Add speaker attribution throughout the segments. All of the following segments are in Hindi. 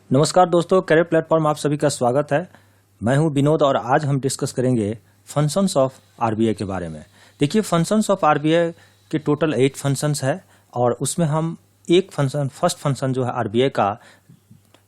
Speaker 1: नमस्कार दोस्तों, करियर प्लेटफॉर्म आप सभी का स्वागत है। मैं हूं विनोद और आज हम डिस्कस करेंगे फंक्शंस ऑफ आरबीआई के बारे में। देखिए, फंक्शंस ऑफ आरबीआई के टोटल 8 फंक्शंस है और उसमें हम एक फंक्शन, फर्स्ट फंक्शन जो है आरबीआई का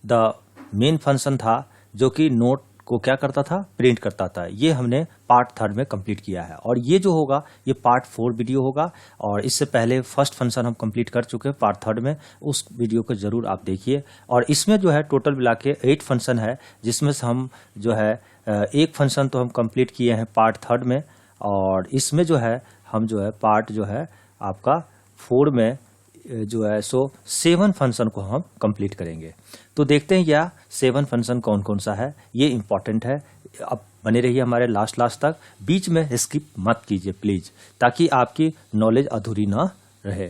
Speaker 1: द मेन फंक्शन था, जो कि नोट को क्या करता था, प्रिंट करता था। ये हमने पार्ट 3 में कंप्लीट किया है और ये जो होगा ये पार्ट 4 वीडियो होगा। और इससे पहले फर्स्ट फंक्शन हम कंप्लीट कर चुके हैं पार्ट 3 में, उस वीडियो को जरूर आप देखिए। और इसमें जो है टोटल मिला के 8 फंक्शन है, जिसमें से हम जो है एक फंक्शन तो हम कंप्लीट किए हैं पार्ट 3 में, और इसमें जो है हम जो है पार्ट जो है आपका 4 में जो है 7 फंक्शन को हम कंप्लीट करेंगे। तो देखते हैं यह 7 फंक्शन कौन कौन सा है, ये इंपॉर्टेंट है। अब बने रहिए हमारे लास्ट तक, बीच में स्किप मत कीजिए प्लीज, ताकि आपकी नॉलेज अधूरी ना रहे।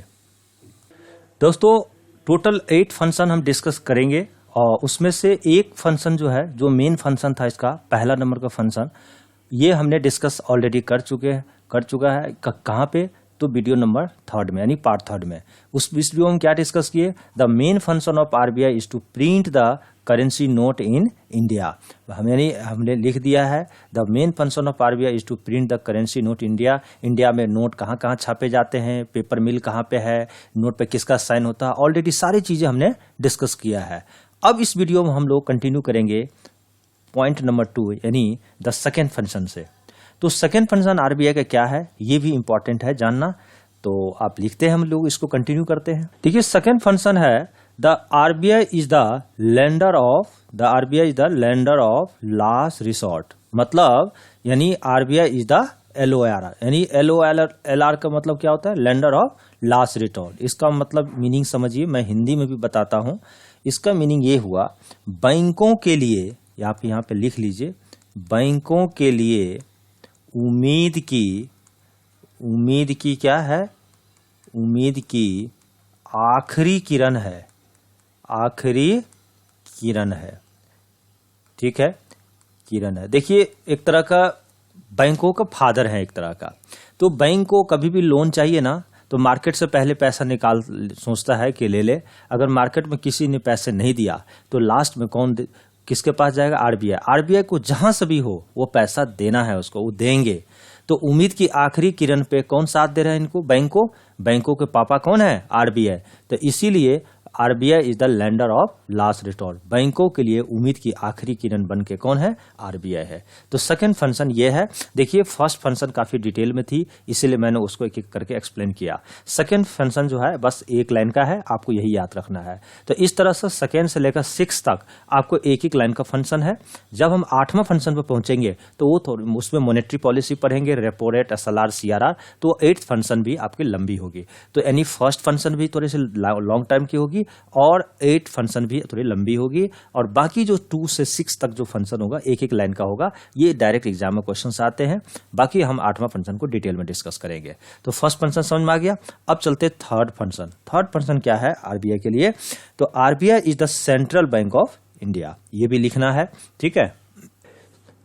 Speaker 1: दोस्तों, टोटल 8 फंक्शन हम डिस्कस करेंगे और उसमें से एक फंक्शन जो है, जो मेन फंक्शन था इसका पहला नंबर का फंक्शन, ये हमने डिस्कस ऑलरेडी कर चुका है। कहाँ पे? तो वीडियो नंबर 3 में, यानी पार्ट 3 में। उस वीडियो में क्या डिस्कस किए? The main function of RBI is to print the currency note in India. हमने लिख दिया है the main function of RBI is to print the currency note India. India में नोट कहाँ कहाँ छापे जाते हैं, पेपर मिल कहाँ पे है, नोट पे किसका साइन होता है, ऑलरेडी सारी चीजें हमने डिस्कस किया है। अब इस वीडियो में हम लोग कंटिन्यू करेंगे पॉइंट नंबर 2, यानी द सेकेंड फंक्शन से। तो सेकेंड फंक्शन आरबीआई का क्या है, ये भी इंपॉर्टेंट है जानना। तो आप लिखते हैं, हम लोग इसको कंटिन्यू करते हैं। देखिए, सेकेंड फंक्शन है the RBI is the lender of last resort. मतलब यानी आरबीआई इज द LOR, यानी LOR का मतलब क्या होता है? Lender of last resort. इसका मतलब मीनिंग समझिए, मैं हिंदी में भी बताता हूं। इसका मीनिंग ये हुआ, बैंकों के लिए, आप यहाँ पे लिख लीजिए, बैंकों के लिए उम्मीद की क्या है? उम्मीद की आखिरी किरण है, ठीक है, किरण है। देखिए, एक तरह का बैंकों का फादर है एक तरह का। तो बैंक को कभी भी लोन चाहिए ना, तो मार्केट से पहले पैसा निकाल सोचता है कि ले ले। अगर मार्केट में किसी ने पैसे नहीं दिया तो लास्ट में किसके पास जाएगा? आरबीआई को जहां से भी हो वो पैसा देना है उसको, वो देंगे। तो उम्मीद की आखिरी किरण पे कौन साथ दे रहा है इनको? बैंकों के पापा कौन है? आरबीआई। तो इसीलिए RBI is the lender of last resort. बैंकों के लिए उम्मीद की आखिरी किरण बन के कौन है? आरबीआई है। तो सेकंड फंक्शन ये है। देखिए, फर्स्ट फंक्शन काफी डिटेल में थी, इसीलिए मैंने उसको एक एक करके एक्सप्लेन किया। सेकंड फंक्शन जो है बस एक लाइन का है, आपको यही याद रखना है। तो इस तरह से सेकेंड से लेकर 6 तक आपको एक एक लाइन का फंक्शन है। जब हम 8वां फंक्शन पर पहुंचेंगे तो उसमें मॉनेटरी पॉलिसी पढ़ेंगे, रेपो रेट, SLR, CRR। तो 8th फंक्शन भी आपकी लंबी होगी। तो यानी फर्स्ट फंक्शन भी थोड़ी सी लॉन्ग टाइम की होगी और 8 फंक्शन भी थोड़ी लंबी होगी, और बाकी जो 2 से 6 तक जो फंक्शन होगा एक एक लाइन का होगा। ये डायरेक्ट एग्जाम में क्वेश्चंस आते हैं। बाकी हम 8वां फंक्शन को डिटेल में डिस्कस करेंगे। तो फर्स्ट फंक्शन समझ में आ गया। अब चलते थर्ड फंक्शन। थर्ड फंक्शन क्या है आरबीआई के लिए? तो RBI is the central bank of India, ये भी लिखना है, ठीक है।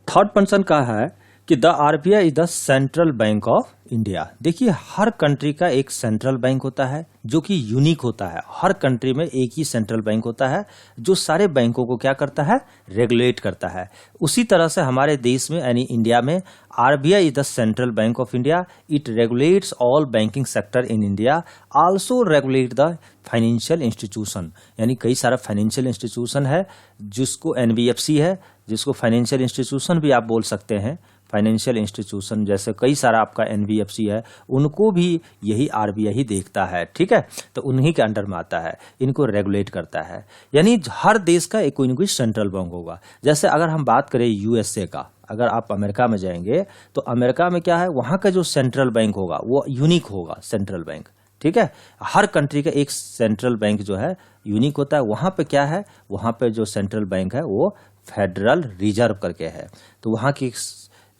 Speaker 1: थर्ड फंक्शन का है कि the RBI is the central bank of India. देखिए, हर कंट्री का एक सेंट्रल बैंक होता है जो कि यूनिक होता है। हर कंट्री में एक ही सेंट्रल बैंक होता है जो सारे बैंकों को क्या करता है? रेगुलेट करता है। उसी तरह से हमारे देश में यानी इंडिया में RBI is the central bank of India. It regulates all banking sector in India, also regulate the financial institution. यानी कई सारा फाइनेंशियल इंस्टीट्यूशन है, जिसको NBFC है, जिसको फाइनेंशियल इंस्टीट्यूशन भी आप बोल सकते हैं। फाइनेंशियल इंस्टीट्यूशन जैसे कई सारा आपका NBFC है, उनको भी यही आरबीआई ही देखता है, ठीक है। तो उन्हीं के अंडर में आता है, इनको रेगुलेट करता है। यानी हर देश का एक कोई न कोई सेंट्रल बैंक होगा। जैसे अगर हम बात करें USA का, अगर आप अमेरिका में जाएंगे तो अमेरिका में क्या है, वहां का जो सेंट्रल बैंक होगा वो यूनिक होगा, सेंट्रल बैंक, ठीक है। हर कंट्री का एक सेंट्रल बैंक जो है यूनिक होता है। वहां पे क्या है, वहां पे जो सेंट्रल बैंक है वो फेडरल रिजर्व करके है। तो वहां की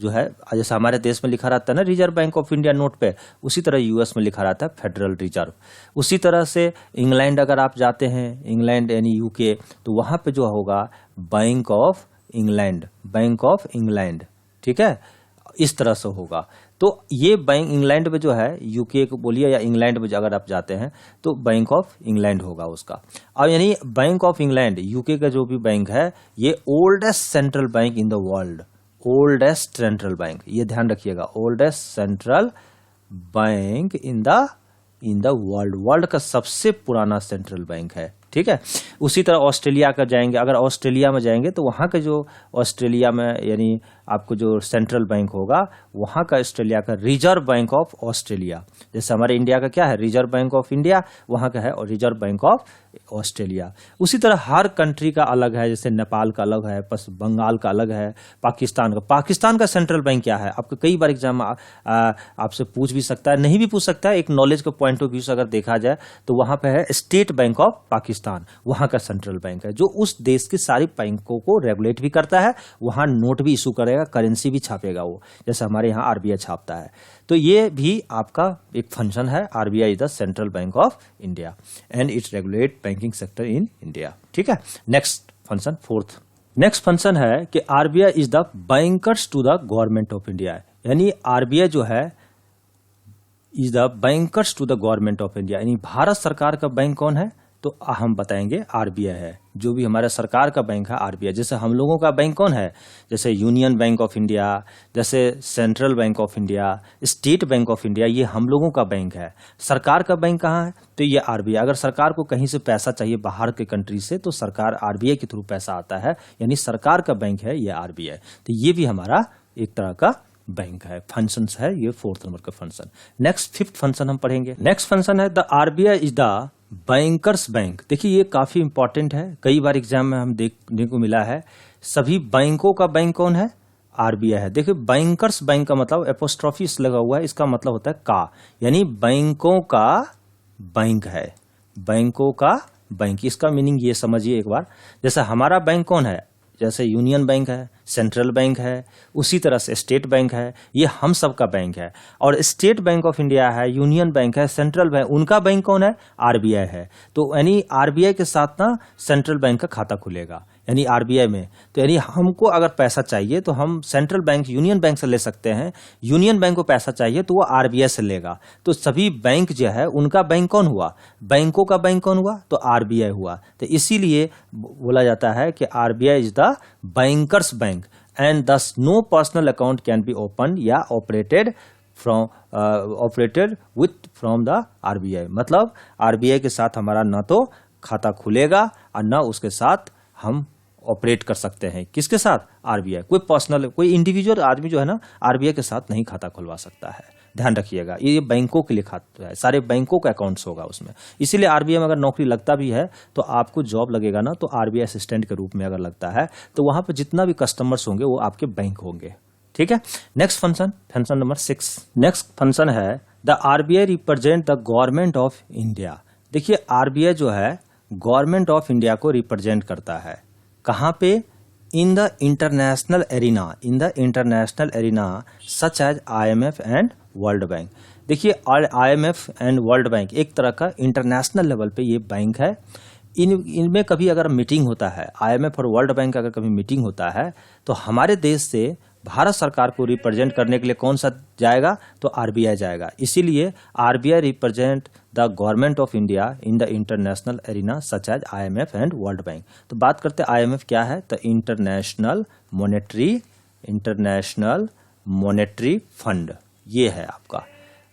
Speaker 1: जो है, जैसे हमारे देश में लिखा रहता है ना reserve bank of India note पे, उसी तरह US में लिखा रहता है फेडरल रिजर्व। उसी तरह से इंग्लैंड अगर आप जाते हैं, इंग्लैंड यानी UK, तो वहां पे जो होगा बैंक ऑफ इंग्लैंड, ठीक है। इस तरह से होगा। तो ये बैंक इंग्लैंड में जो है, यूके को बोलिए या इंग्लैंड में अगर आप जाते हैं तो बैंक ऑफ इंग्लैंड होगा उसका। और यानी बैंक ऑफ इंग्लैंड यूके का जो भी बैंक है, ये oldest central bank in the world, oldest central bank, ये ध्यान रखिएगा, oldest central bank in the world, world का सबसे पुराना सेंट्रल बैंक है। ठीक है। उसी तरह ऑस्ट्रेलिया का जाएंगे, अगर ऑस्ट्रेलिया में जाएंगे तो वहाँ का जो ऑस्ट्रेलिया में यानी आपको जो सेंट्रल बैंक होगा, वहाँ का ऑस्ट्रेलिया का रिजर्व बैंक ऑफ ऑस्ट्रेलिया, जैसे हमारे इंडिया का क्या है रिजर्व बैंक ऑफ इंडिया, वहाँ का है रिजर्व बैंक ऑफ ऑस्ट्रेलिया। उसी तरह हर कंट्री का अलग है, जैसे नेपाल का अलग है, बंगाल का अलग है, पाकिस्तान का सेंट्रल बैंक क्या है, आपको कई बार एग्जाम आपसे पूछ भी सकता है, नहीं भी पूछ सकता है, एक नॉलेज का पॉइंट ऑफ व्यू से अगर देखा जाए तो वहाँ पे है स्टेट बैंक ऑफ पाकिस्तान, वहाँ का सेंट्रल बैंक है, जो उस देश की सारी बैंकों को रेगुलेट भी करता है, वहाँ नोट भी इशू करेगा, करेंसी भी छापेगा वो, जैसे हमारे यहाँ आरबीआई छापता है। तो ये भी आपका एक फंक्शन है, RBI is the central bank of India and it's regulate banking sector in India. ठीक है। Next function, fourth next function है कि RBI is the bankers to the government of India, यानी आरबीआई जो है is the bankers to the government of India, यानी भारत सरकार का बैंक कौन है, तो हम बताएंगे आरबीआई है। जो भी हमारा सरकार का बैंक है आरबीआई। जैसे हम लोगों का बैंक कौन है, जैसे यूनियन बैंक ऑफ इंडिया, जैसे central bank of India, state bank of India, ये हम लोगों का बैंक है। सरकार का बैंक कहाँ है, तो ये आरबीआई। अगर सरकार को कहीं से पैसा चाहिए बाहर के कंट्री से, तो सरकार आरबीआई के थ्रू पैसा आता है, यानी सरकार का बैंक है ये आरबीआई। तो ये भी हमारा एक तरह का बैंक है, फंक्शंस है, ये फोर्थ नंबर का फंक्शन। नेक्स्ट फिफ्थ फंक्शन हम पढ़ेंगे। नेक्स्ट फंक्शन है the RBI is the banker's bank. देखिए ये काफी इंपॉर्टेंट है, कई बार एग्जाम में हम देखने को मिला है। सभी बैंकों का बैंक कौन है, आरबीआई है। देखिए बैंकर्स बैंक का मतलब एपोस्ट्रोफिस लगा हुआ है, इसका मतलब होता है का, यानी बैंकों का बैंक है, बैंकों का बैंक। इसका मीनिंग ये समझिए एक बार, जैसे हमारा बैंक कौन है, जैसे यूनियन बैंक है, सेंट्रल बैंक है, उसी तरह से स्टेट बैंक है, ये हम सब का बैंक है। और स्टेट बैंक ऑफ इंडिया है, यूनियन बैंक है, सेंट्रल बैंक, उनका बैंक कौन है, आरबीआई है। तो यानी आरबीआई के साथ ना सेंट्रल बैंक का खाता खुलेगा, यानी आरबीआई में। तो यानी हमको अगर पैसा चाहिए तो हम सेंट्रल बैंक यूनियन बैंक से ले सकते हैं, यूनियन बैंक को पैसा चाहिए तो वो आरबीआई से लेगा। तो सभी बैंक जो है उनका बैंक कौन हुआ, बैंकों का बैंक कौन हुआ, तो आरबीआई हुआ। तो इसीलिए बोला जाता है कि RBI is the banker's bank and thus no personal account can be open या operated with from the RBI. मतलब आरबीआई के साथ हमारा ना तो खाता खुलेगा और ना उसके साथ हम ऑपरेट कर सकते हैं। किसके साथ, आरबीआई। कोई पर्सनल, कोई इंडिविजुअल आदमी जो है ना आरबीआई के साथ नहीं खाता खुलवा सकता है, ध्यान रखिएगा। ये बैंकों के लिए खाता है, सारे बैंकों का अकाउंट्स होगा उसमें। इसीलिए आरबीआई में अगर नौकरी लगता भी है तो आपको जॉब लगेगा ना, तो आरबीआई असिस्टेंट के रूप में अगर लगता है तो वहां पर जितना भी कस्टमर्स होंगे वो आपके बैंक होंगे। ठीक है। Next function number 6। Next function है the RBI represent the government of India. देखिए आरबीआई जो है गवर्नमेंट ऑफ इंडिया को रिप्रेजेंट करता है, कहाँ पे, in the international arena such as IMF and world Bank. देखिए आईएमएफ एंड वर्ल्ड बैंक एक तरह का इंटरनेशनल लेवल पे ये बैंक है। इनमें कभी अगर मीटिंग होता है, आईएमएफ और वर्ल्ड बैंक अगर कभी मीटिंग होता है तो हमारे देश से भारत सरकार को रिप्रेजेंट करने के लिए कौन सा जाएगा, तो आरबीआई जाएगा। इसीलिए RBI represent the government of India in the international arena such as IMF and world bank. तो बात करते हैं आईएमएफ क्या है, तो इंटरनेशनल मॉनेटरी फंड, ये है आपका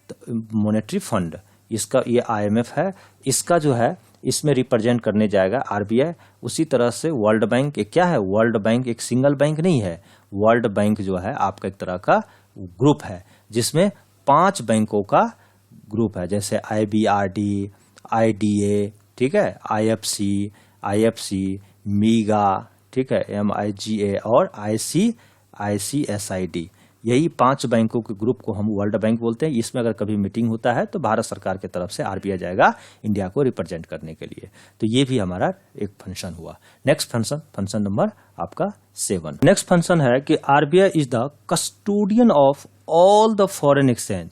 Speaker 1: तो मॉनेटरी फंड, इसका ये आईएमएफ है। इसका जो है इसमें रिप्रेजेंट करने जाएगा आरबीआई। उसी तरह से वर्ल्ड बैंक क्या है, वर्ल्ड बैंक एक सिंगल बैंक नहीं है, वर्ल्ड बैंक जो है आपका एक तरह का ग्रुप है जिसमें 5 बैंकों का ग्रुप है, जैसे आईबीआरडी, आईडीए, ठीक है, आईएफसी, मीगा, ठीक है, एमआईजीए और आईसीएसआईडी। यही 5 बैंकों के ग्रुप को हम वर्ल्ड बैंक बोलते हैं। इसमें अगर कभी मीटिंग होता है तो भारत सरकार की तरफ से आरबीआई जाएगा इंडिया को रिप्रेजेंट करने के लिए। तो ये भी हमारा एक फंक्शन हुआ। नेक्स्ट फंक्शन नंबर आपका 7। नेक्स्ट फंक्शन है कि RBI is the custodian of all the foreign exchange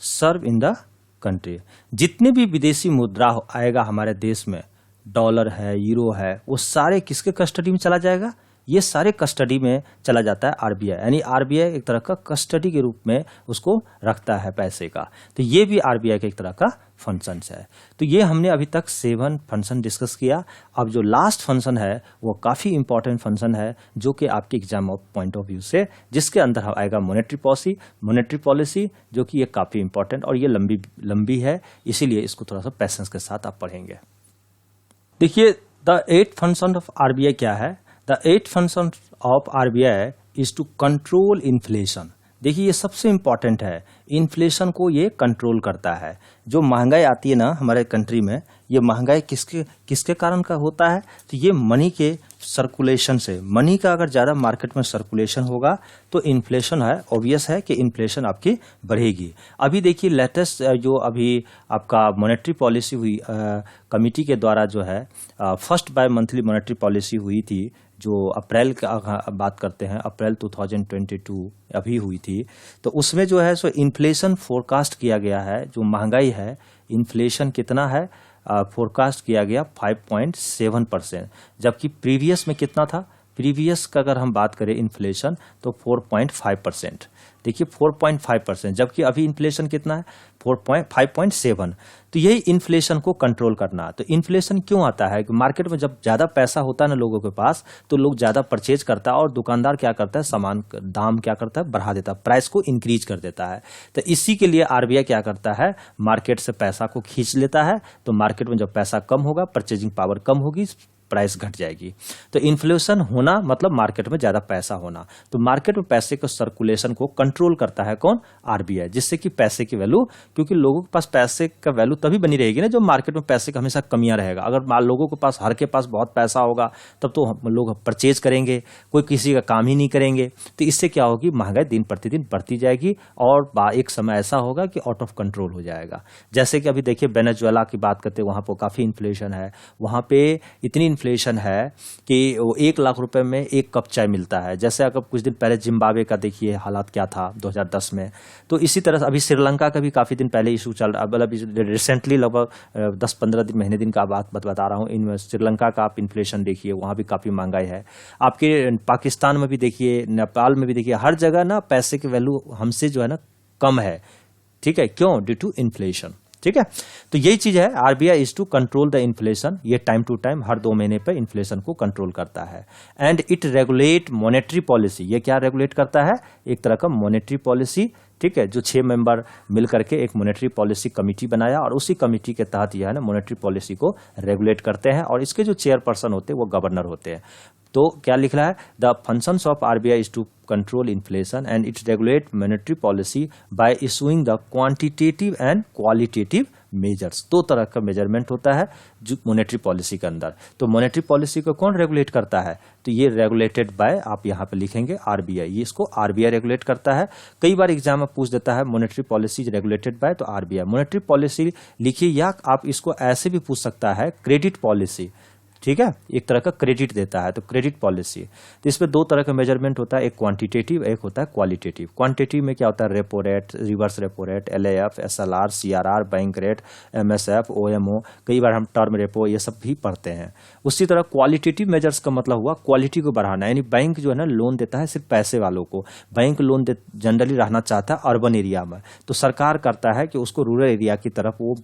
Speaker 1: serve in the country. जितने भी विदेशी मुद्रा आएगा हमारे देश में, डॉलर है, यूरो है, वो सारे किसके कस्टडी में चला जाएगा, ये सारे कस्टडी में चला जाता है आरबीआई, यानी आरबीआई एक तरह का कस्टडी के रूप में उसको रखता है पैसे का। तो ये भी आरबीआई का एक तरह का फंक्शन है। तो ये हमने अभी तक 7 फंक्शन डिस्कस किया। अब जो लास्ट फंक्शन है वो काफ़ी इंपॉर्टेंट फंक्शन है, जो कि आपके एग्जाम पॉइंट ऑफ व्यू से, जिसके अंदर आएगा मॉनेटरी पॉलिसी, जो कि ये काफ़ी इंपॉर्टेंट और ये लंबी है, इसीलिए इसको थोड़ा सा पेशेंस के साथ आप पढ़ेंगे। देखिए the 8th function of RBI क्या है। The 8th function of RBI is to control inflation. देखिए ये सबसे इंपॉर्टेंट है, इन्फ्लेशन को ये कंट्रोल करता है। जो महंगाई आती है ना हमारे कंट्री में, ये महंगाई किसके कारण का होता है, तो ये मनी के सर्कुलेशन से। मनी का अगर ज़्यादा मार्केट में सर्कुलेशन होगा तो इन्फ्लेशन है, ऑब्वियस है कि इन्फ्लेशन आपकी बढ़ेगी। अभी देखिए लेटेस्ट जो अभी आपका मॉनेटरी पॉलिसी हुई कमिटी के द्वारा, जो है first by monthly monetary policy हुई थी, जो अप्रैल का बात करते हैं, अप्रैल 2022 अभी हुई थी। तो उसमें जो है सो इन्फ्लेशन फोरकास्ट किया गया है, जो महंगाई है, इन्फ्लेशन कितना है फोरकास्ट किया गया 5.7%, जबकि प्रीवियस में कितना था, प्रीवियस का अगर हम बात करें इन्फ्लेशन तो 4.5%। देखिए 4.5%, जबकि अभी इन्फ्लेशन कितना है 5.7। तो यही इन्फ्लेशन को कंट्रोल करना। तो इन्फ्लेशन क्यों आता है कि मार्केट में जब ज़्यादा पैसा होता है ना लोगों के पास, तो लोग ज़्यादा परचेज करता है और दुकानदार क्या करता है, सामान दाम क्या करता है, बढ़ा देता है, प्राइस को इंक्रीज कर देता है। तो इसी के लिए आरबीआई क्या करता है, मार्केट से पैसा को खींच लेता है। तो मार्केट में जब पैसा कम होगा, परचेजिंग पावर कम होगी, प्राइस घट जाएगी। तो इन्फ्लेशन होना मतलब मार्केट में ज्यादा पैसा होना। तो मार्केट में पैसे के सर्कुलेशन को कंट्रोल करता है कौन, आरबीआई, जिससे कि पैसे की वैल्यू, क्योंकि लोगों के पास पैसे का वैल्यू तभी बनी रहेगी ना जो मार्केट में पैसे का हमेशा कमियां रहेगा। अगर लोगों के पास, हर के पास बहुत पैसा होगा, तब तो लोग परचेज करेंगे, कोई किसी का काम ही नहीं करेंगे। तो इससे क्या होगी, महंगाई दिन प्रतिदिन बढ़ती जाएगी और एक समय ऐसा होगा कि आउट ऑफ कंट्रोल हो जाएगा। जैसे कि अभी देखिए वेनेजुएला की बात करते हैं, वहां पर काफी इन्फ्लेशन है, वहां पे इतनी इन्फ्लेशन है कि वो 1 लाख रुपए में 1 कप चाय मिलता है। जैसे अगर कुछ दिन पहले जिम्बाब्वे का देखिए हालात क्या था 2010 में। तो इसी तरह अभी श्रीलंका का भी काफी दिन पहले इशू चल रहा है, मतलब रिसेंटली लगभग 10-15 महीने दिन का बात बता रहा हूँ। इन श्रीलंका का आप इन्फ्लेशन देखिए, वहां भी काफी महंगाई है। आपके पाकिस्तान में भी देखिए, नेपाल में भी देखिए, हर जगह ना पैसे की वैल्यू हमसे जो है ना कम है। ठीक है, क्यों, ड्यू टू इन्फ्लेशन। ठीक है, तो यही चीज है, RBI is to control the inflation. ये टाइम टू टाइम हर 2 महीने पे इन्फ्लेशन को कंट्रोल करता है। And it regulate monetary policy. ये क्या रेगुलेट करता है, एक तरह का मॉनेटरी पॉलिसी। ठीक है, जो 6 मेंबर मिल करके एक मॉनेटरी पॉलिसी कमिटी बनाया और उसी कमिटी के तहत यह है ना मॉनेटरी पॉलिसी को रेगुलेट करते हैं। और इसके जो चेयरपर्सन होते हैं वो गवर्नर होते हैं। तो क्या लिख रहा है, the functions of RBI is to control inflation and it regulate monetary policy by issuing the quantitative and qualitative measures. 2 तरह का मेजरमेंट होता है जो मॉनेटरी पॉलिसी के अंदर। तो मॉनेटरी पॉलिसी को कौन रेगुलेट करता है, तो ये रेगुलेटेड बाय, आप यहाँ पे लिखेंगे आरबीआई, ये इसको आरबीआई रेगुलेट करता है। कई बार एग्जाम में पूछ देता है मॉनेटरी पॉलिसी रेगुलेटेड बाय, तो आरबीआई मॉनेटरी पॉलिसी लिखिए, या आप इसको ऐसे भी पूछ सकता है क्रेडिट पॉलिसी। ठीक है, एक तरह का क्रेडिट देता है, तो क्रेडिट पॉलिसी। तो इसमें 2 तरह का मेजरमेंट होता है, एक क्वांटिटेटिव, एक होता है क्वालिटेटिव। क्वांटिटेटिव में क्या होता है, repo rate, reverse repo rate, LAF, SLR, CRR, bank rate, MSF, OMO, कई बार हम टर्म रेपो ये सब भी पढ़ते हैं। उसी तरह क्वालिटेटिव मेजर्स का मतलब हुआ क्वालिटी को बढ़ाना, यानी बैंक जो है ना लोन देता है सिर्फ पैसे वालों को। बैंक लोन जनरली रहना चाहता है अर्बन एरिया में, तो सरकार करता है कि उसको रूरल एरिया की तरफ वो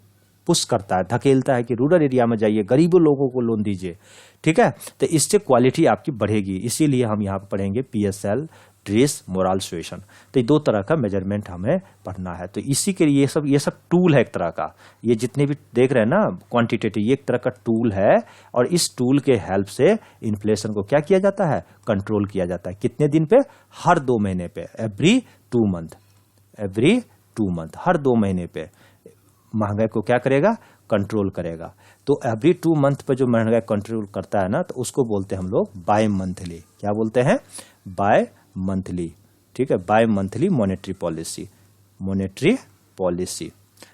Speaker 1: पुश करता है, धकेलता है कि रूरल एरिया में जाइए, गरीबों लोगों को लोन दीजिए। ठीक है, तो इससे क्वालिटी आपकी बढ़ेगी। इसीलिए हम यहाँ पर पढ़ेंगे पीएसएल, ट्रेस, मोरल सुएशन। तो ये 2 तरह का मेजरमेंट हमें पढ़ना है। तो इसी के लिए ये सब टूल है एक तरह का। ये जितने भी देख रहे हैं ना क्वांटिटेटिव, ये एक तरह का टूल है और इस टूल के हेल्प से इन्फ्लेशन को क्या किया जाता है, कंट्रोल किया जाता है। कितने दिन पे, हर 2 महीने पे, एवरी 2 मंथ, एवरी 2 मंथ, हर 2 महीने पे महंगाई को क्या करेगा, कंट्रोल करेगा। तो एवरी 2 मंथ पे जो महंगाई कंट्रोल करता है ना, तो उसको बोलते हैं हम लोग बाय मंथली। क्या बोलते हैं, बाय मंथली। ठीक है, bimonthly monetary policy, monetary policy.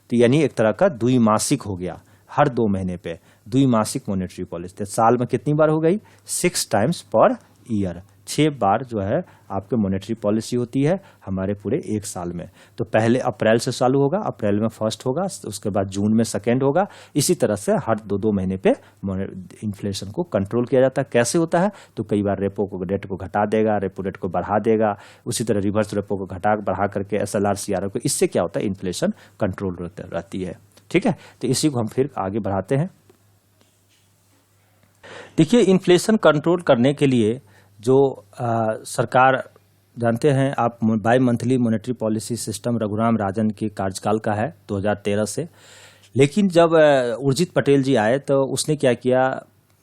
Speaker 1: तो यानी एक तरह का द्विमासिक हो गया, हर 2 महीने पे द्विमासिक मॉनेटरी पॉलिसी। तो साल में कितनी बार हो गई, 6 टाइम्स पर ईयर, 6 बार जो है आपके मॉनेटरी पॉलिसी होती है हमारे पूरे एक साल में। तो पहले अप्रैल से चालू होगा, अप्रैल में फर्स्ट होगा, उसके बाद जून में सेकेंड होगा। इसी तरह से हर 2-2 महीने पे इन्फ्लेशन को कंट्रोल किया जाता है। कैसे होता है? तो कई बार रेपो को रेट को घटा देगा, रेपो रेट को बढ़ा देगा, उसी तरह रिवर्स रेपो को घटा बढ़ा करके SLR CRR को। इससे क्या होता है? इन्फ्लेशन कंट्रोल रहती है। ठीक है, तो इसी को हम फिर आगे बढ़ाते हैं। देखिए, इन्फ्लेशन कंट्रोल करने के लिए जो सरकार, जानते हैं आप, bimonthly monetary policy system Raghuram Rajan के कार्यकाल का है 2013 से। लेकिन जब उर्जित पटेल जी आए तो उसने क्या किया,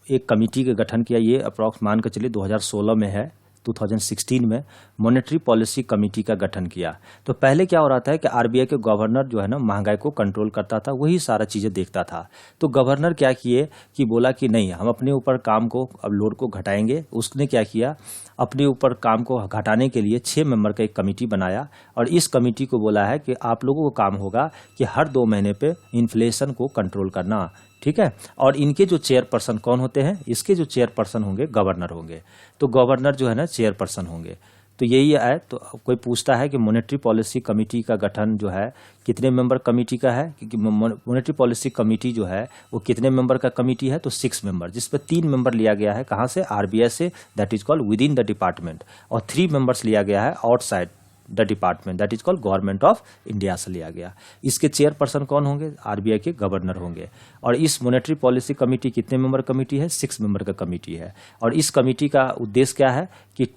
Speaker 1: एक कमेटी का गठन किया। ये अप्रॉक्स मान कर चलिए 2016 में है, 2016 में मॉनेटरी पॉलिसी कमेटी का गठन किया। तो पहले क्या हो रहा था कि RBI के गवर्नर जो है ना महंगाई को कंट्रोल करता था, वही सारा चीज़ें देखता था। तो गवर्नर क्या किए कि बोला कि नहीं, हम अपने ऊपर काम को, अब लोड को घटाएंगे। उसने क्या किया, अपने ऊपर काम को घटाने के लिए 6 मेंबर का एक कमेटी बनाया और इस कमेटी को बोला है कि आप लोगों को काम होगा कि हर 2 महीने पे इन्फ्लेशन को कंट्रोल करना। ठीक है, और इनके जो चेयरपर्सन कौन होते हैं? इसके जो चेयरपर्सन होंगे गवर्नर होंगे। तो गवर्नर जो है ना चेयरपर्सन होंगे। तो यही है। तो कोई पूछता है कि मॉनेटरी पॉलिसी कमेटी का गठन जो है कितने मेंबर कमेटी का है, क्योंकि मॉनेटरी पॉलिसी कमेटी जो है वो कितने मेंबर का कमेटी है? तो 6 मेंबर, जिसपे 3 मेंबर लिया गया है कहाँ से? RBI से, that is called with in the department, और 3 मेंबर्स लिया गया है outside the department, that is called government of India से लिया गया। इसके चेयरपर्सन कौन होंगे? RBI के गवर्नर होंगे। और इस मॉनेटरी पॉलिसी कमेटी कितने मेंबर कमेटी है? 6 मेंबर का कमेटी है। और इस कमेटी का उद्देश्य क्या है कि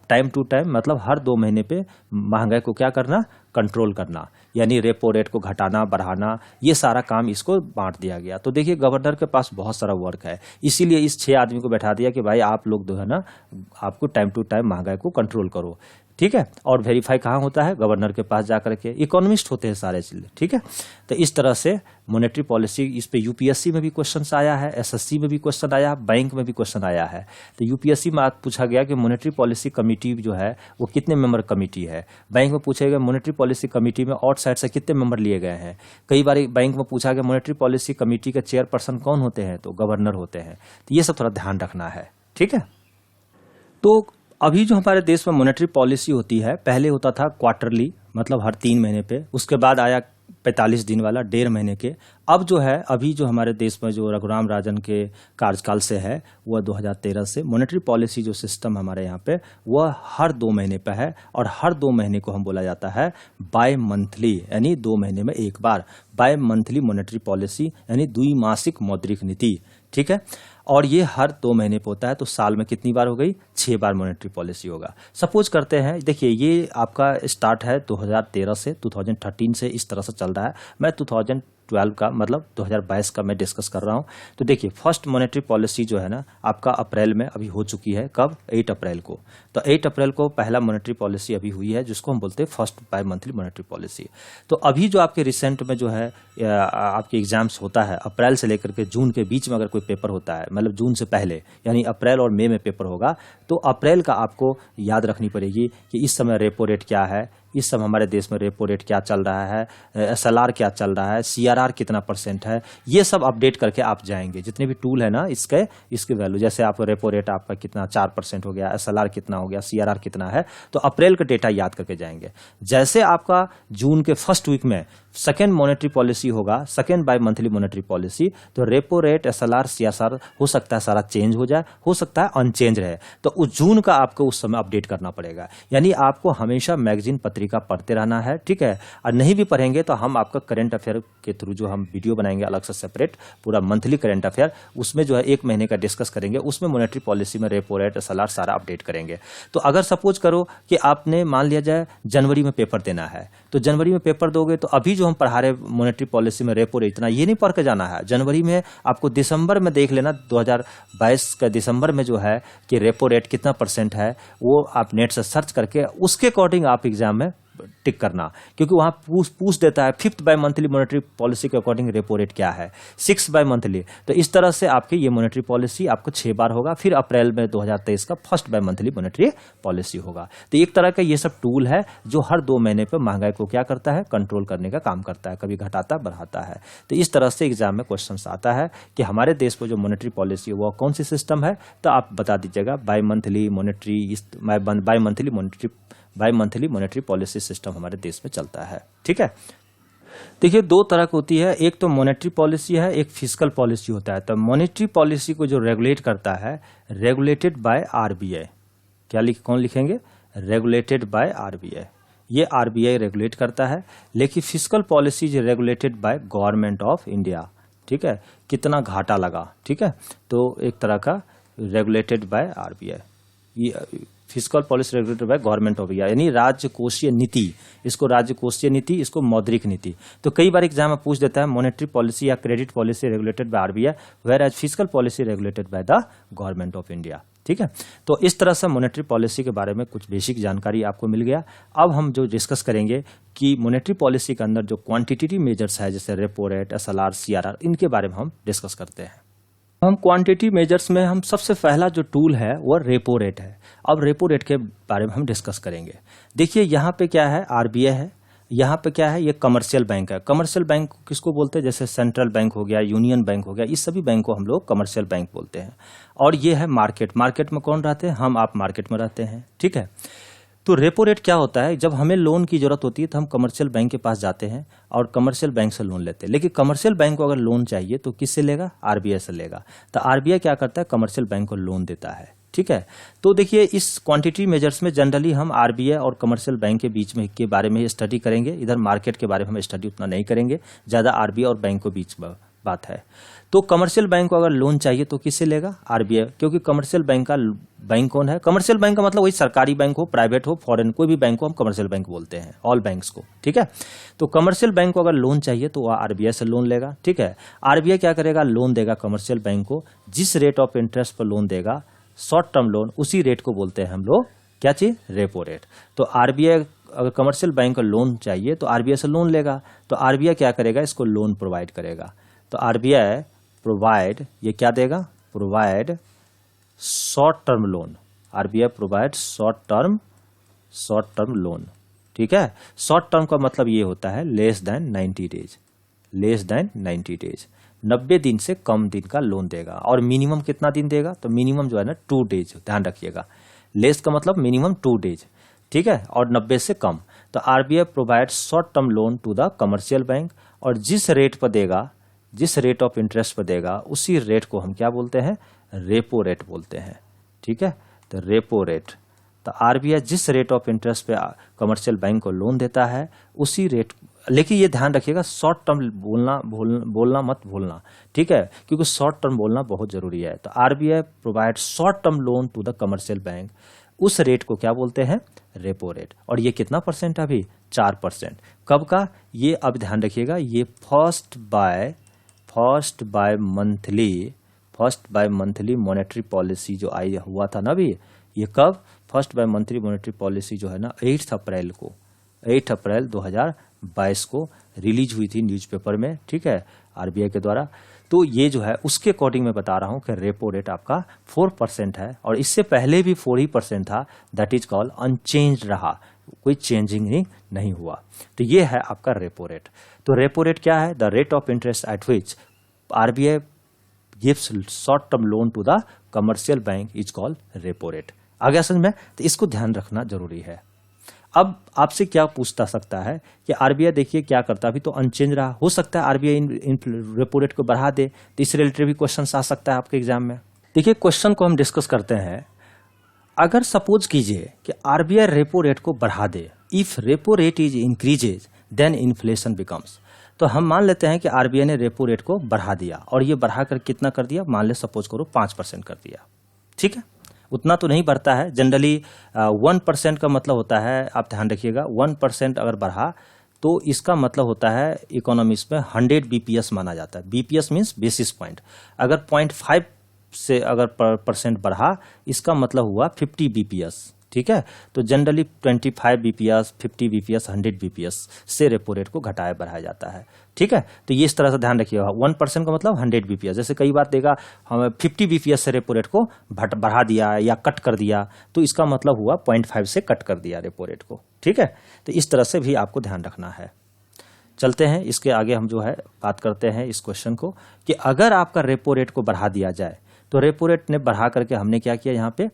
Speaker 1: टाइम टू टाइम, मतलब हर 2 महीने पे महंगाई को क्या करना? कंट्रोल करना, यानी रेपो रेट को घटाना बढ़ाना, ये सारा काम इसको बांट दिया गया। तो देखिए, गवर्नर के पास बहुत सारा वर्क है, इसीलिए इस 6 आदमी को बैठा दिया कि भाई आप लोग जो है ना, आपको टाइम टू टाइम महंगाई को कंट्रोल करो। ठीक है, और वेरीफाई कहाँ होता है? गवर्नर के पास जाकर के। इकोनॉमिस्ट होते हैं सारे चीज़। ठीक है, तो इस तरह से मॉनेटरी पॉलिसी, इस पे UPSC में भी क्वेश्चन आया है, SSC में भी क्वेश्चन आया, बैंक में भी क्वेश्चन आया है। तो UPSC में पूछा गया कि मॉनेटरी पॉलिसी कमेटी जो है वो कितने मेंबर कमेटी है। बैंक में पूछा गया मॉनेटरी पॉलिसी कमेटी में आउटसाइड से कितने मेंबर लिए गए हैं। कई बार बैंक में पूछा गया मॉनेटरी पॉलिसी कमेटी के चेयरपर्सन कौन होते हैं? तो गवर्नर होते हैं। तो ये सब थोड़ा ध्यान रखना है। ठीक है, तो अभी जो हमारे देश में मॉनेटरी पॉलिसी होती है, पहले होता था क्वार्टरली, मतलब हर 3 महीने पे, उसके बाद आया 45 दिन वाला 1.5 महीने के। अब जो है, अभी जो हमारे देश में जो रघुराम राजन के कार्यकाल से है, वह 2013 से मॉनेटरी पॉलिसी जो सिस्टम हमारे यहाँ पे, वह हर 2 महीने पे है। और हर 2 महीने को हम बोला जाता है बाय मंथली, यानी 2 महीने में एक बार बाय मंथली मॉनेटरी पॉलिसी, यानी द्विमासिक मौद्रिक नीति। ठीक है, और ये हर 2 महीने पे होता है। तो साल में कितनी बार हो गई? 6 बार मॉनेटरी पॉलिसी होगा। सपोज करते हैं, देखिए ये आपका स्टार्ट है 2013 से, 2013 से इस तरह से चल रहा है। मैं 2012 का, मतलब 2022 का मैं डिस्कस कर रहा हूँ। तो देखिए, फर्स्ट मॉनेटरी पॉलिसी जो है ना आपका अप्रैल में अभी हो चुकी है। कब? 8 अप्रैल को। तो 8 अप्रैल को पहला मॉनेटरी पॉलिसी अभी हुई है, जिसको हम बोलते हैं first by monthly monetary policy. तो अभी जो आपके रिसेंट में जो है आपके एग्जाम्स होता है, अप्रैल से लेकर के जून के बीच में अगर कोई पेपर होता है, मतलब जून से पहले, यानी अप्रैल और मई में पेपर होगा, तो अप्रैल का आपको याद रखनी पड़ेगी कि इस समय रेपो रेट क्या है, इस समय हमारे देश में रेपो रेट क्या चल रहा है, SLR क्या चल रहा है, CRR कितना % है, ये सब अपडेट करके आप जाएंगे। जितने भी टूल है ना इसके वैल्यू, जैसे आप रेपो रेट आपका कितना 4% हो गया, SLR कितना हो गया, CRR कितना है, तो अप्रैल का डेटा याद करके जाएंगे। जैसे आपका जून के फर्स्ट वीक में सेकेंड मॉनेटरी पॉलिसी होगा, second by monthly monetary policy, तो रेपो रेट, SLR, CRR हो सकता है सारा चेंज हो जाए, हो सकता है अनचेंज रहे। तो उस जून का आपको उस समय अपडेट करना पड़ेगा। यानी आपको हमेशा मैगजीन पत्रिका पढ़ते रहना है। ठीक है, और नहीं भी पढ़ेंगे तो हम आपका करंट अफेयर के थ्रू जो हम वीडियो बनाएंगे अलग से सेपरेट, पूरा मंथली करंट अफेयर, उसमें जो है 1 महीने का डिस्कस करेंगे। उसमें मॉनेटरी पॉलिसी में रेपो रेट, SLR सारा अपडेट करेंगे। तो अगर सपोज करो कि आपने मान लिया जाए जनवरी में पेपर देना है, तो जनवरी में पेपर दोगे तो अभी जो हम पढ़ा रहे मॉनेटरी पॉलिसी में रेपो रेट इतना, ये नहीं पढ़ के जाना है। जनवरी में आपको दिसंबर में देख लेना, 2022 का दिसंबर में जो है कि रेपो रेट कितना % है, वो आप नेट से सर्च करके उसके अकॉर्डिंग आप एग्जाम में टिक करना, क्योंकि वहां पूछ देता है 5th bimonthly monetary policy के अकॉर्डिंग रेपो रेट क्या है, 6 बाय मंथली। तो इस तरह से आपकी ये मॉनेटरी पॉलिसी आपको 6 बार होगा। फिर अप्रैल में 2023 का 1st bye monthly monetary policy होगा। तो एक तरह का ये सब टूल है जो हर 2 महीने पर महंगाई को क्या करता है, कंट्रोल करने का काम करता है, कभी घटाता बढ़ाता है। तो इस तरह से एग्जाम में क्वेश्चन आता है कि हमारे देश में जो मॉनेटरी पॉलिसी है वो कौन सी सिस्टम है, तो आप बता दीजिएगा bimonthly monetary policy system हमारे देश में चलता है। ठीक है, देखिए 2 तरह की होती है, एक तो मॉनेटरी पॉलिसी है, एक फिस्कल पॉलिसी होता है। तो मॉनेटरी पॉलिसी को जो रेगुलेट करता है, रेगुलेटेड बाय आरबीआई। कौन लिखेंगे, रेगुलेटेड बाय आरबीआई, ये आरबीआई रेगुलेट करता है। लेकिन फिस्कल पॉलिसी जो regulated by government of India. ठीक है, कितना घाटा लगा, ठीक है, तो एक तरह का रेगुलेटेड बाय आरबीआई, ये fiscal policy regulated by government of India, यानी राज्य कोषीय नीति, इसको राज्य कोषीय नीति, इसको मौद्रिक नीति। तो कई बार एग्जाम में पूछ देता है मॉनेटरी पॉलिसी या credit policy regulated by RBI, whereas fiscal policy regulated by the government of India. ठीक है, तो इस तरह से मॉनेटरी पॉलिसी के बारे में कुछ बेसिक जानकारी आपको मिल गया। अब हम जो डिस्कस करेंगे कि मॉनेटरी पॉलिसी के अंदर जो क्वांटिटेटिव मेजर्स है, जैसे रेपो रेट, एसएलआर, सीआरआर, इनके बारे में हम डिस्कस करते हैं। हम क्वांटिटी मेजर्स में हम सबसे पहला जो टूल है वो रेपो रेट है। अब रेपो रेट के बारे में हम डिस्कस करेंगे। देखिए यहाँ पे क्या है, आरबीआई है, यहाँ पे क्या है, ये कमर्शियल बैंक है। कमर्शियल बैंक किसको बोलते हैं, जैसे सेंट्रल बैंक हो गया, यूनियन बैंक हो गया, इस सभी बैंक को हम लोग कमर्शियल बैंक बोलते हैं। और ये है मार्केट, मार्केट में कौन रहते हैं, हम आप मार्केट में रहते हैं। ठीक है, तो रेपो रेट क्या होता है, जब हमें लोन की जरूरत होती है तो हम कमर्शियल बैंक के पास जाते हैं और कमर्शियल बैंक से लोन लेते हैं। लेकिन कमर्शियल बैंक को अगर लोन चाहिए तो किससे लेगा, आरबीआई से लेगा। तो आरबीआई क्या करता है, कमर्शियल बैंक को लोन देता है। ठीक है, तो देखिए इस क्वांटिटी मेजर्स में जनरली हम आरबीआई और कमर्शियल बैंक के बीच में के बारे में स्टडी करेंगे। इधर मार्केट के बारे में हम स्टडी उतना नहीं करेंगे, ज्यादा आरबीआई और बैंक के बीच बात है। तो कमर्शियल बैंक को अगर लोन चाहिए तो किससे लेगा, आरबीआई, क्योंकि कमर्शियल बैंक का बैंक कौन है, कमर्शियल बैंक का मतलब वही सरकारी बैंक हो, प्राइवेट हो, फॉरेन, कोई भी बैंक को हम कमर्शियल बैंक बोलते हैं, ऑल बैंक्स को। ठीक है, तो कमर्शियल बैंक को अगर लोन चाहिए तो वह आरबीआई से लोन लेगा। ठीक है, आरबीआई क्या करेगा, लोन देगा कमर्शियल बैंक को, जिस रेट ऑफ इंटरेस्ट पर लोन देगा, शॉर्ट टर्म लोन, उसी रेट को बोलते हैं हम लोग क्या चीज, रेपो रेट। तो आरबीआई अगर कमर्शियल बैंक को लोन चाहिए तो आरबीआई से लोन लेगा, तो आरबीआई क्या करेगा, इसको लोन प्रोवाइड करेगा। तो आरबीआई प्रोवाइड, ये क्या देगा, provide short term loan, RBI provide short term loan. ठीक है, शॉर्ट टर्म का मतलब ये होता है less than 90 days, less than 90 days, 90 दिन से कम दिन का लोन देगा। और मिनिमम कितना दिन देगा, तो मिनिमम जो है ना 2 डेज, ध्यान रखिएगा, लेस का मतलब मिनिमम 2 डेज। ठीक है, और 90 से कम। तो RBI provide short term loan to the commercial bank, और जिस रेट पर देगा, जिस रेट ऑफ इंटरेस्ट पर देगा, उसी रेट को हम क्या बोलते हैं, रेपो रेट बोलते हैं। ठीक है, तो रेपो रेट, तो आरबीआई जिस रेट ऑफ इंटरेस्ट पे कमर्शियल बैंक को लोन देता है उसी रेट, लेकिन ये ध्यान रखिएगा शॉर्ट टर्म बोलना मत भूलना। ठीक है, क्योंकि शॉर्ट टर्म बोलना बहुत जरूरी है। तो RBI provide short term loan to the commercial bank, उस रेट को क्या बोलते हैं, रेपो रेट। और ये कितना परसेंट, अभी 4%। कब का, ये अब ध्यान रखिएगा, ये first by monthly monetary policy जो आई हुआ था ना अभी, ये कब, first by monthly monetary policy जो है ना 8 अप्रैल 2022 को रिलीज हुई थी न्यूज़पेपर में। ठीक है, आरबीआई के द्वारा। तो ये जो है उसके अकॉर्डिंग मैं बता रहा हूं कि रेपो रेट आपका 4% है, और इससे पहले भी 4% था, दैट इज कॉल्ड अनचेंज रहा, कोई चेंजिंग ही नहीं हुआ। तो ये है आपका रेपो रेट। तो रेपो रेट क्या है, the rate of interest at which RBI gives short term loan to the commercial bank is called repo rate. आ गया समझ में, तो इसको ध्यान रखना जरूरी है। अब आपसे क्या पूछता सकता है कि आरबीआई देखिए क्या करता है, अभी तो अनचेंज रहा, हो सकता है आरबीआई इन रेपो रेट को बढ़ा दे, तो इससे रिलेटेड भी क्वेश्चन आ सकता है आपके एग्जाम में। देखिए क्वेश्चन को हम डिस्कस करते हैं। अगर सपोज कीजिए कि आरबीआई रेपो रेट को बढ़ा दे, if repo rate is increases then inflation becomes, तो हम मान लेते हैं कि आरबीआई ने रेपो रेट को बढ़ा दिया, और ये बढ़ाकर कितना कर दिया, मान ले सपोज करो 5% कर दिया। ठीक है, उतना तो नहीं बढ़ता है, जनरली 1% का मतलब होता है, आप ध्यान रखिएगा 1% अगर बढ़ा तो इसका मतलब होता है इकोनॉमिक्स में 100 बीपीएस माना जाता है। BPS means basis point. अगर 0.5 से अगर परसेंट बढ़ा, इसका मतलब हुआ 50 बीपीएस। ठीक है। तो जनरली 25 बीपीएस, 50 बीपीएस, 100 बीपीएस से रेपो रेट को घटाया बढ़ाया जाता है। ठीक है, तो ये इस तरह से ध्यान रखिएगा। 1% का मतलब 100 बीपीएस। जैसे कई बार देगा हमें 50 बीपीएस से रेपो रेट को बढ़ा दिया या कट कर दिया, तो इसका मतलब हुआ 0.5 से कट कर दिया रेपो रेट को। ठीक है, तो इस तरह से भी आपको ध्यान रखना है। चलते हैं इसके आगे, हम जो है बात करते हैं इस क्वेश्चन को कि अगर आपका रेपो रेट को बढ़ा दिया जाए, तो रेपो रेट ने बढ़ा करके हमने क्या किया यहाँ पे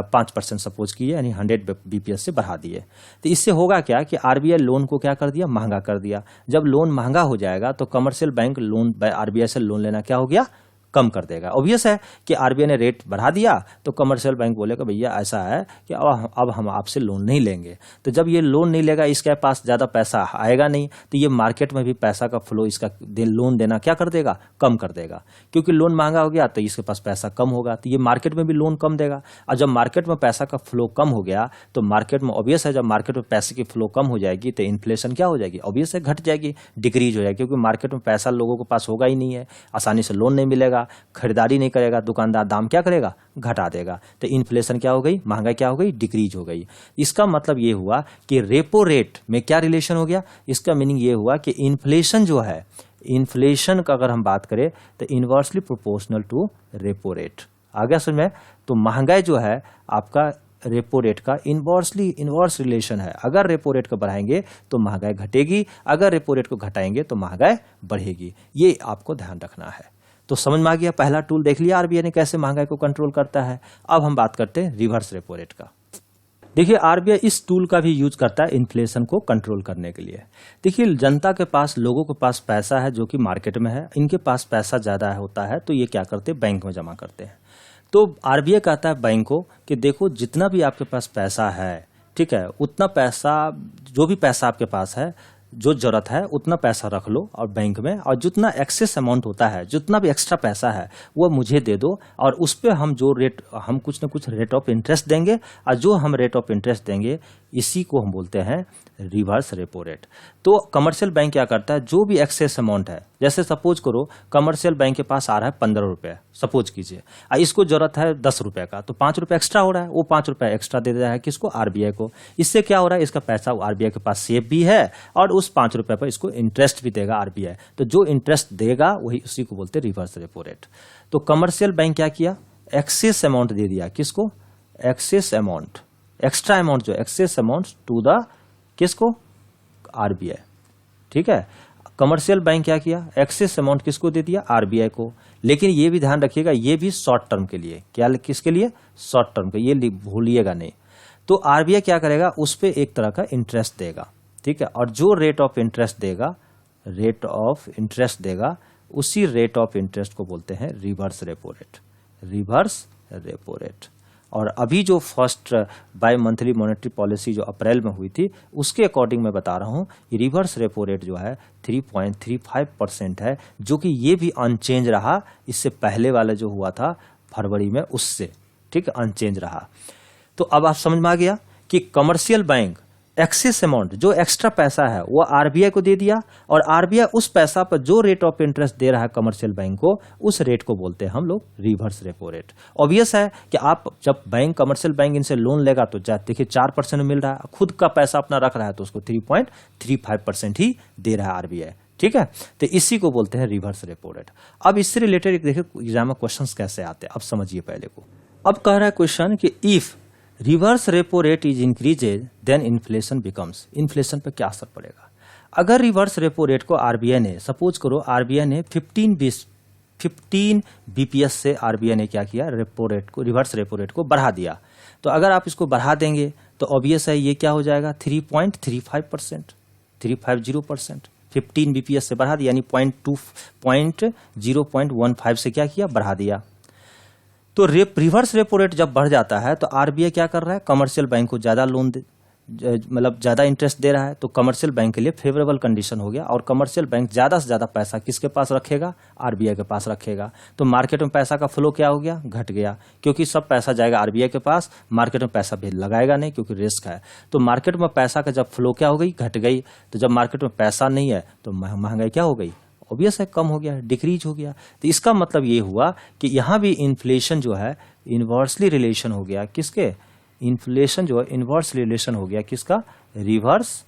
Speaker 1: 5% सपोज किए, यानी 100 बीपीएस से बढ़ा दिए। तो इससे होगा क्या कि आरबीआई लोन को क्या कर दिया, महंगा कर दिया। जब लोन महंगा हो जाएगा तो कमर्शियल बैंक लोन आरबीआई से लोन लेना क्या हो गया, कम कर देगा। ऑब्वियस है कि आरबीआई ने रेट बढ़ा दिया तो कमर्शियल बैंक बोलेगा भैया ऐसा है कि अब हम आपसे लोन नहीं लेंगे। तो जब ये लोन नहीं लेगा, इसके पास ज़्यादा पैसा आएगा नहीं, तो ये मार्केट में भी पैसा का फ्लो इसका लोन देना क्या कर देगा, कम कर देगा। क्योंकि लोन महंगा हो गया तो इसके पास पैसा कम होगा, तो ये मार्केट में भी लोन कम देगा। और जब मार्केट में पैसा का फ्लो कम हो गया तो मार्केट में ऑब्वियस है, जब मार्केट में पैसे की फ्लो कम हो जाएगी तो इन्फ्लेशन क्या हो जाएगी, ऑब्वियस है घट जाएगी, डिक्रीज हो जाएगी। क्योंकि मार्केट में पैसा लोगों के पास होगा ही नहीं है, आसानी से लोन नहीं मिलेगा, खरीदारी नहीं करेगा, दुकानदार दाम क्या करेगा, घटा देगा। तो इन्फ्लेशन क्या हो गई, महंगाई क्या हो गई, डिक्रीज हो गई। इसका मतलब ये हुआ कि रेपो रेट में क्या रिलेशन हो गया, इसका मीनिंग ये हुआ कि इन्फ्लेशन जो है, इन्फ्लेशन का अगर हम बात करें तो inversely proportional to repo rate. आ गया समझ में। तो महंगाई जो है आपका रेपो रेट का इनवर्स रिलेशन है। अगर रेपो रेट को बढ़ाएंगे तो महंगाई घटेगी, अगर रेपो रेट को घटाएंगे तो महंगाई बढ़ेगी। ये आपको ध्यान रखना है। तो समझ में आ गया, पहला टूल देख लिया आरबीआई ने कैसे महंगाई को कंट्रोल करता है। अब हम बात करते हैं रिवर्स रेपो रेट का। देखिए आरबीआई इस टूल का भी यूज करता है इन्फ्लेशन को कंट्रोल करने के लिए। देखिए जनता के पास, लोगों के पास पैसा है जो कि मार्केट में है, इनके पास पैसा ज्यादा होता है तो ये क्या करते हैं, बैंक में जमा करते हैं। तो आरबीआई कहता है बैंक को कि देखो जितना भी आपके पास पैसा है, ठीक है, उतना पैसा, जो भी पैसा आपके पास है, जो जरूरत है उतना पैसा रख लो और बैंक में, और जितना एक्सेस अमाउंट होता है, जितना भी एक्स्ट्रा पैसा है वो मुझे दे दो, और उस पर हम जो रेट, हम कुछ ना कुछ रेट ऑफ इंटरेस्ट देंगे, और जो हम रेट ऑफ इंटरेस्ट देंगे इसी को हम बोलते हैं रिवर्स रेपो रेट। तो कमर्शियल बैंक क्या करता है, जो भी एक्सेस अमाउंट है, जैसे सपोज करो कमर्शियल बैंक के पास आ रहा है 15 रुपये, सपोज कीजिए, इसको जरूरत है 10 रुपये का, तो 5 रुपये एक्स्ट्रा हो रहा है, वो 5 रुपये एक्स्ट्रा दे रहा है किसको, आरबीआई को। इससे क्या हो रहा है, इसका पैसा आरबीआई के पास सेफ भी है और उस 5 रुपये पर इसको इंटरेस्ट भी देगा आरबीआई। तो जो इंटरेस्ट देगा वही, उसी को बोलते हैं रिवर्स रेपो रेट। तो कमर्शियल बैंक क्या किया, एक्सेस अमाउंट दे दिया किसको, एक्सेस अमाउंट, एक्स्ट्रा अमाउंट जो एक्सेस अमाउंट टू द किसको, आरबीआई। ठीक है, कमर्शियल बैंक क्या किया, एक्सेस अमाउंट किसको दे दिया, आरबीआई को। लेकिन ये भी ध्यान रखिएगा, ये भी शॉर्ट टर्म के लिए, क्या किसके लिए, शॉर्ट टर्म के, ये भूलिएगा नहीं। तो आरबीआई क्या करेगा, उस पर एक तरह का इंटरेस्ट देगा, ठीक है, और जो रेट ऑफ इंटरेस्ट देगा, रेट ऑफ इंटरेस्ट देगा, उसी रेट ऑफ इंटरेस्ट को बोलते हैं reverse repo rate, reverse repo rate. और अभी जो first by monthly monetary policy जो अप्रैल में हुई थी, उसके अकॉर्डिंग मैं बता रहा हूं, रिवर्स रेपो रेट जो है 3.35% है, जो कि ये भी अनचेंज रहा इससे पहले वाला जो हुआ था फरवरी में, उससे, ठीक है, अनचेंज रहा। तो अब आप समझ में आ गया कि कमर्शियल बैंक एक्सेस अमाउंट, जो एक्स्ट्रा पैसा है वो आरबीआई को दे दिया, और आरबीआई उस पैसा पर जो रेट ऑफ इंटरेस्ट दे रहा है कमर्शियल बैंक को, उस रेट को बोलते हैं हम लोग रिवर्स रेपो रेट। ऑब्वियस है कि आप जब बैंक, कमर्शियल बैंक इनसे लोन लेगा तो देखिए 4% मिल रहा है, खुद का पैसा अपना रख रहा है तो उसको 3.35% ही दे रहा है आरबीआई। ठीक है, तो इसी को बोलते हैं रिवर्स रेपो रेट। अब इससे रिलेटेड देखिए एग्जाम में क्वेश्चन कैसे आते हैं, अब समझिए पहले को। अब कह रहा है क्वेश्चन कि if reverse repo rate is increases then inflation becomes, inflation पर क्या असर पड़ेगा। अगर रिवर्स रेपो रेट को आरबीआई ने, सपोज करो आरबीआई ने 15 बीपीएस से आरबीआई ने क्या किया, रेपो रेट को, रिवर्स रेपो रेट को बढ़ा दिया, तो अगर आप इसको बढ़ा देंगे तो ऑब्वियस है ये क्या हो जाएगा, 3.35%, 350%। 15 बीपीएस से बढ़ा दिया, यानी 0.15 से क्या किया, बढ़ा दिया। तो रिवर्स रेपो रेट जब बढ़ जाता है तो आरबीआई क्या कर रहा है, कमर्शियल बैंक को ज्यादा लोन मतलब ज्यादा इंटरेस्ट दे रहा है, तो कमर्शियल बैंक के लिए फेवरेबल कंडीशन हो गया, और कमर्शियल बैंक ज्यादा से ज्यादा पैसा किसके पास रखेगा, आरबीआई के पास रखेगा। तो मार्केट में पैसा का फ्लो क्या हो गया, घट गया, क्योंकि सब पैसा जाएगा आरबीआई के पास, मार्केट में पैसा भी लगाएगा नहीं क्योंकि रिस्क है। तो मार्केट में पैसा का जब फ्लो क्या हो गई, घट गई। तो जब मार्केट में पैसा नहीं है तो महंगाई क्या हो गई, ऑब्वियस है कम हो गया, डिक्रीज हो गया। तो इसका मतलब ये हुआ कि यहाँ भी इन्फ्लेशन जो है इनवर्सली रिलेशन हो गया किसके, इन्फ्लेशन जो है इनवर्स रिलेशन हो गया किसका, रिवर्स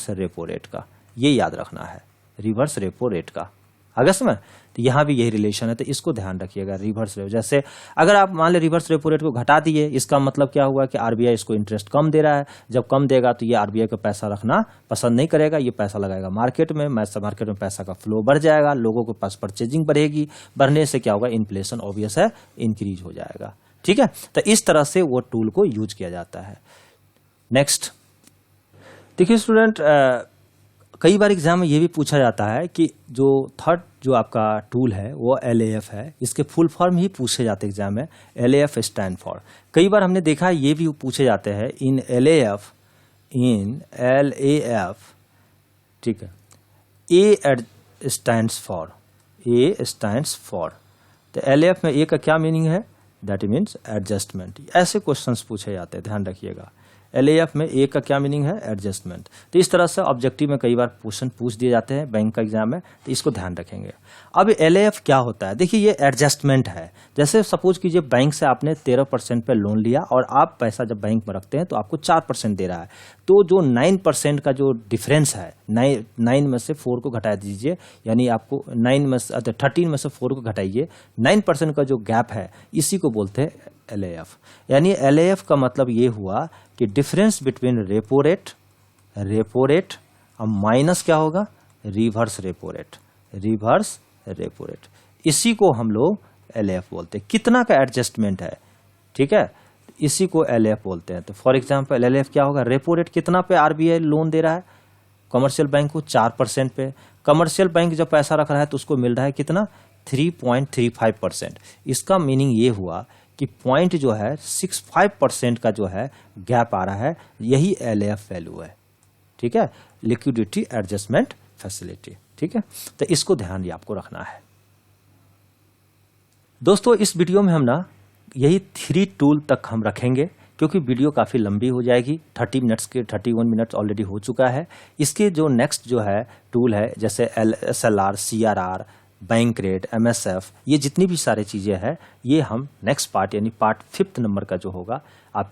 Speaker 1: रेपो रेट का। ये याद रखना है, रिवर्स रेपो रेट का। अगस्त में तो यहाँ भी यही रिलेशन है, तो इसको ध्यान रखिएगा। रिवर्स रेपो, जैसे अगर आप मान ले रिवर्स रेपो रेट को घटा दिए, इसका मतलब क्या हुआ कि आरबीआई इसको इंटरेस्ट कम दे रहा है। जब कम देगा तो ये आरबीआई को पैसा रखना पसंद नहीं करेगा, ये पैसा लगाएगा मार्केट में। मार्केट में पैसा का फ्लो बढ़ जाएगा, लोगों के पास परचेजिंग बढ़ेगी, बढ़ने से क्या होगा, इन्फ्लेशन ऑब्वियस है इंक्रीज हो जाएगा। ठीक है, तो इस तरह से वो टूल को यूज किया जाता है। नेक्स्ट देखिए स्टूडेंट, कई बार एग्जाम में ये भी पूछा जाता है कि जो थर्ड जो आपका टूल है वो LAF है, इसके फुल फॉर्म ही पूछे जाते हैं एग्जाम में। LAF स्टैंड फॉर, कई बार हमने देखा है ये भी पूछे जाते हैं इन LAF, ठीक है। A स्टैंड्स फॉर, तो LAF में A का क्या मीनिंग है, दैट मीन्स एडजस्टमेंट। ऐसे क्वेश्चंस पूछे जाते हैं, ध्यान रखिएगा। LAF में A का क्या मीनिंग है, एडजस्टमेंट। तो इस तरह से ऑब्जेक्टिव में कई बार क्वेश्चन पूछ दिए जाते हैं बैंक का एग्जाम में, तो इसको ध्यान रखेंगे। अब LAF क्या होता है, देखिए ये एडजस्टमेंट है। जैसे सपोज कीजिए बैंक से आपने 13% पे लोन लिया और आप पैसा जब बैंक में रखते हैं तो आपको 4% दे रहा है, तो जो 9% का जो डिफरेंस है, 9 में से 4 को घटा दीजिए, यानी आपको 13 में से 4 को घटाइए, 9% का जो गैप है इसी को बोलते हैं LAF। यानी LAF का मतलब ये हुआ कि डिफरेंस बिटवीन रेपो रेट और माइनस क्या होगा, रिवर्स रेपो रेट। इसी को हम लोग LAF बोलते हैं। कितना का एडजस्टमेंट है, ठीक है, इसी को LAF बोलते हैं। तो फॉर एग्जांपल LAF क्या होगा, रेपो रेट कितना पे आरबीआई लोन दे रहा है कमर्शियल बैंक को, 4% पे। कमर्शियल बैंक जब पैसा रख रहा है तो उसको मिल रहा है कितना, 3.35%। इसका मीनिंग ये हुआ कि पॉइंट जो है 65% का जो है गैप आ रहा है, यही LAF वैल्यू है। ठीक है, लिक्विडिटी एडजस्टमेंट फैसिलिटी। ठीक है, तो इसको ध्यान ही आपको रखना है। दोस्तों इस वीडियो में हम ना यही 3 टूल तक हम रखेंगे, क्योंकि वीडियो काफ़ी लंबी हो जाएगी। 30 मिनट्स के 31 मिनट्स ऑलरेडी हो चुका है। इसके जो नेक्स्ट जो है टूल है, जैसे SLR, CRR, bank rate, MSF, ये जितनी भी सारी चीज़ें हैं, ये हम नेक्स्ट पार्ट यानी पार्ट 5th नंबर का जो होगा, आप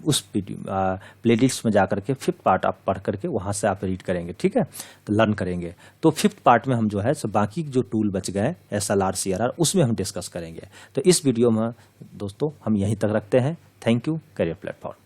Speaker 1: उस प्लेलिस्ट में जाकर के 5th पार्ट आप पढ़ करके वहाँ से आप रीड करेंगे। ठीक है, तो लर्न करेंगे। तो 5th पार्ट में हम जो है सो बाकी जो टूल बच गए SLR, CRR, उसमें हम डिस्कस करेंगे। तो इस वीडियो में दोस्तों हम यहीं तक रखते हैं। Thank you, career platform.